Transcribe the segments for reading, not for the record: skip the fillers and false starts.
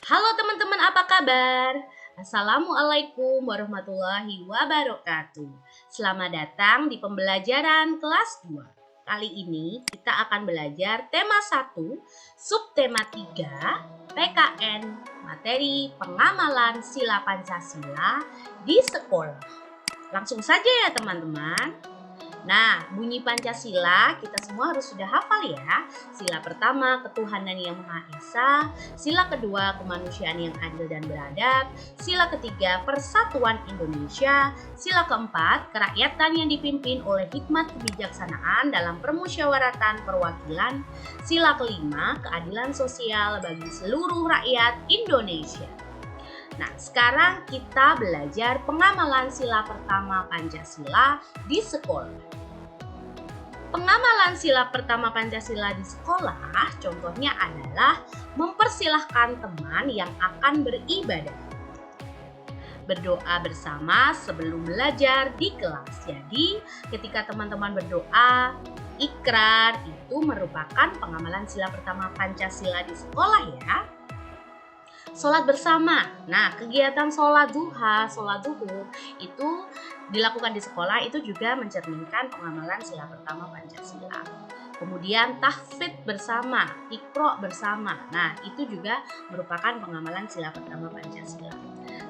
Halo teman-teman, apa kabar? Assalamualaikum warahmatullahi wabarakatuh. Selamat datang di pembelajaran kelas 2. Kali ini kita akan belajar tema 1, subtema 3, PKN, materi pengamalan sila Pancasila di sekolah. Langsung saja ya teman-teman. Nah, bunyi Pancasila kita semua harus sudah hafal ya. Sila pertama, ketuhanan yang Maha Esa. Sila kedua, kemanusiaan yang adil dan beradab. Sila ketiga, persatuan Indonesia. Sila keempat, kerakyatan yang dipimpin oleh hikmat kebijaksanaan dalam permusyawaratan perwakilan. Sila kelima, keadilan sosial bagi seluruh rakyat Indonesia. Nah, sekarang kita belajar pengamalan sila pertama Pancasila di sekolah. Pengamalan sila pertama Pancasila di sekolah contohnya adalah mempersilahkan teman yang akan beribadah, berdoa bersama sebelum belajar di kelas. Jadi, ketika teman-teman berdoa, ikrar itu merupakan pengamalan sila pertama Pancasila di sekolah ya. Sholat bersama. Nah, kegiatan sholat duha, sholat zuhur itu dilakukan di sekolah itu juga mencerminkan pengamalan sila pertama Pancasila. Kemudian tahfidz bersama, iqra bersama. Nah, itu juga merupakan pengamalan sila pertama Pancasila.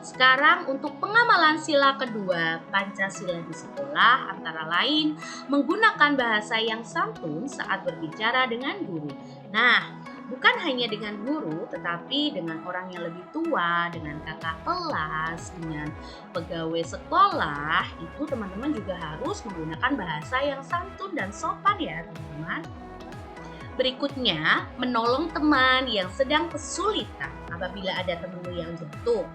Sekarang untuk pengamalan sila kedua Pancasila di sekolah antara lain menggunakan bahasa yang santun saat berbicara dengan guru. Nah, bukan hanya dengan guru, tetapi dengan orang yang lebih tua, dengan kakak kelas, dengan pegawai sekolah, itu teman-teman juga harus menggunakan bahasa yang santun dan sopan ya teman-teman. Berikutnya, menolong teman yang sedang kesulitan. Apabila ada temanmu yang jatuh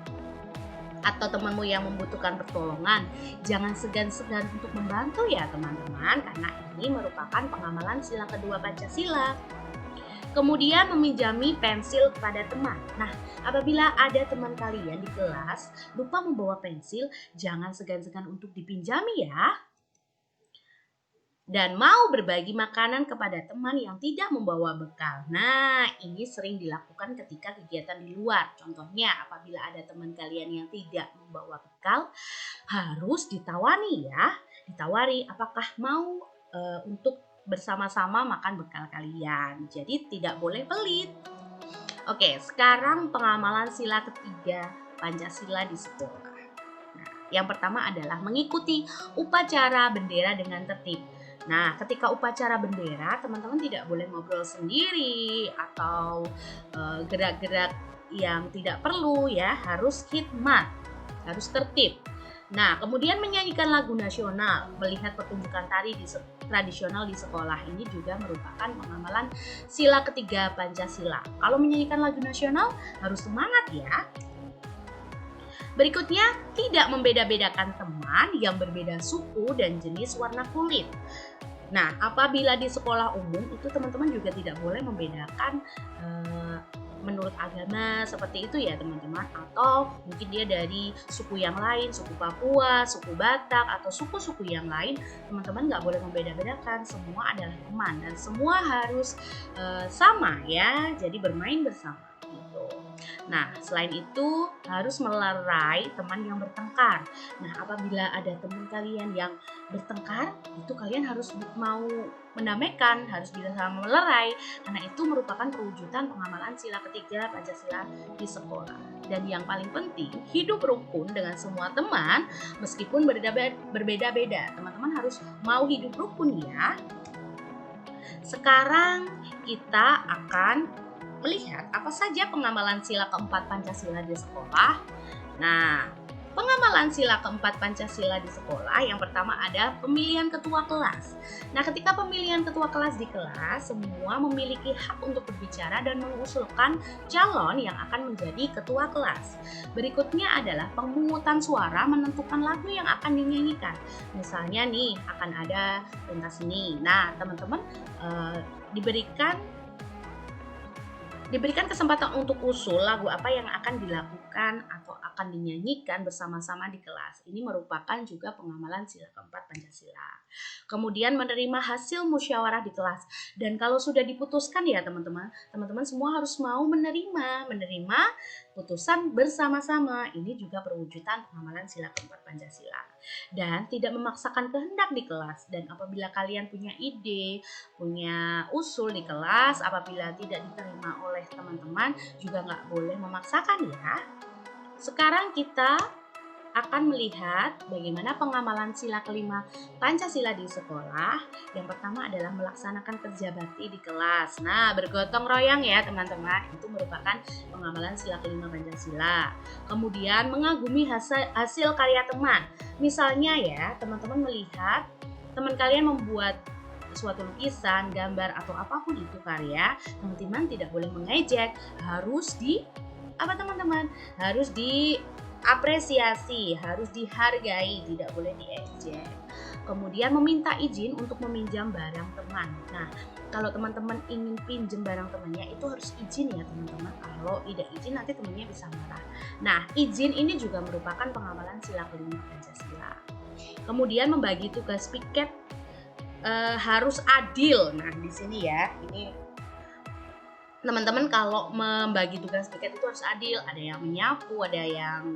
atau temanmu yang membutuhkan pertolongan, jangan segan-segan untuk membantu ya teman-teman, karena ini merupakan pengamalan sila kedua Pancasila. Kemudian meminjami pensil kepada teman. Nah, apabila ada teman kalian di kelas lupa membawa pensil, jangan segan-segan untuk dipinjami ya. Dan mau berbagi makanan kepada teman yang tidak membawa bekal. Nah, ini sering dilakukan ketika kegiatan di luar. Contohnya, apabila ada teman kalian yang tidak membawa bekal, harus ditawari ya. Ditawari apakah mau untuk bersama-sama makan bekal kalian. Jadi tidak boleh pelit. Oke, sekarang pengamalan sila ketiga Pancasila di sekolah. Nah, yang pertama adalah mengikuti upacara bendera dengan tertib. Nah, ketika upacara bendera, teman-teman tidak boleh ngobrol sendiri atau gerak-gerak yang tidak perlu ya, harus khidmat, harus tertib. Nah, kemudian menyanyikan lagu nasional, melihat pertunjukan tari tradisional di sekolah ini juga merupakan pengamalan sila ketiga Pancasila. Kalau menyanyikan lagu nasional harus semangat ya. Berikutnya, tidak membeda-bedakan teman yang berbeda suku dan jenis warna kulit. Nah, apabila di sekolah umum itu teman-teman juga tidak boleh membedakan menurut agama seperti itu ya teman-teman, atau mungkin dia dari suku yang lain, suku Papua, suku Batak, atau suku-suku yang lain, teman-teman nggak boleh membeda-bedakan, semua adalah teman dan semua harus sama ya, jadi bermain bersama gitu. Nah, selain itu harus melerai teman yang bertengkar. Nah, apabila ada teman kalian yang bertengkar, itu kalian harus mau mendamaikan, harus bisa melerai, karena itu merupakan perwujudan pengamalan sila ketiga Pancasila di sekolah. Dan yang paling penting, hidup rukun dengan semua teman meskipun berbeda-beda. Teman-teman harus mau hidup rukun ya. Sekarang kita akan melihat apa saja pengamalan sila keempat Pancasila di sekolah. Nah, pengamalan sila keempat Pancasila di sekolah yang pertama ada pemilihan ketua kelas. Nah, ketika pemilihan ketua kelas di kelas, semua memiliki hak untuk berbicara dan mengusulkan calon yang akan menjadi ketua kelas. Berikutnya adalah pemungutan suara menentukan lagu yang akan dinyanyikan. Misalnya nih, akan ada pentas seni. Nah, teman-teman diberikan Diberikan kesempatan untuk usul lagu apa yang akan dilakukan atau akan dinyanyikan bersama-sama di kelas. Ini merupakan juga pengamalan sila keempat Pancasila. Kemudian menerima hasil musyawarah di kelas. Dan kalau sudah diputuskan ya teman-teman semua harus mau menerima putusan bersama-sama. Ini juga perwujudan pengamalan sila keempat Pancasila. Dan tidak memaksakan kehendak di kelas. Dan apabila kalian punya ide, punya usul di kelas, apabila tidak diterima oleh teman-teman, juga nggak boleh memaksakan ya. Sekarang kita akan melihat bagaimana pengamalan sila kelima Pancasila di sekolah. Yang pertama adalah melaksanakan kerja bakti di kelas. Nah, bergotong royong ya teman-teman, itu merupakan pengamalan sila kelima Pancasila. Kemudian mengagumi hasil karya teman. Misalnya ya, teman-teman melihat teman kalian membuat suatu lukisan, gambar atau apapun itu karya, teman-teman tidak boleh mengejek, harus harus diapresiasi, harus dihargai, tidak boleh diejek. Kemudian meminta izin untuk meminjam barang teman. Nah, kalau teman-teman ingin pinjam barang temannya itu harus izin ya teman-teman. Kalau tidak izin nanti temannya bisa marah. Nah, izin ini juga merupakan pengamalan sila kelima Pancasila. Kemudian membagi tugas piket harus adil. Nah, di sini ya, ini teman-teman kalau membagi tugas piket itu harus adil. Ada yang menyapu, ada yang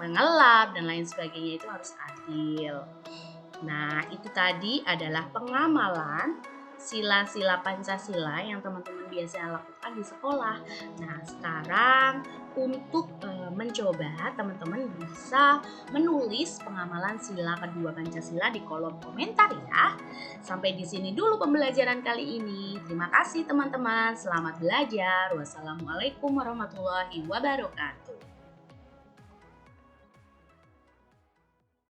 mengelap dan lain sebagainya, itu harus adil. Nah, itu tadi adalah pengamalan sila-sila Pancasila yang teman-teman biasa lakukan di sekolah. Nah, sekarang untuk mencoba, teman-teman bisa menulis pengamalan sila kedua Pancasila di kolom komentar ya. Sampai di sini dulu pembelajaran kali ini. Terima kasih teman-teman. Selamat belajar. Wassalamualaikum warahmatullahi wabarakatuh.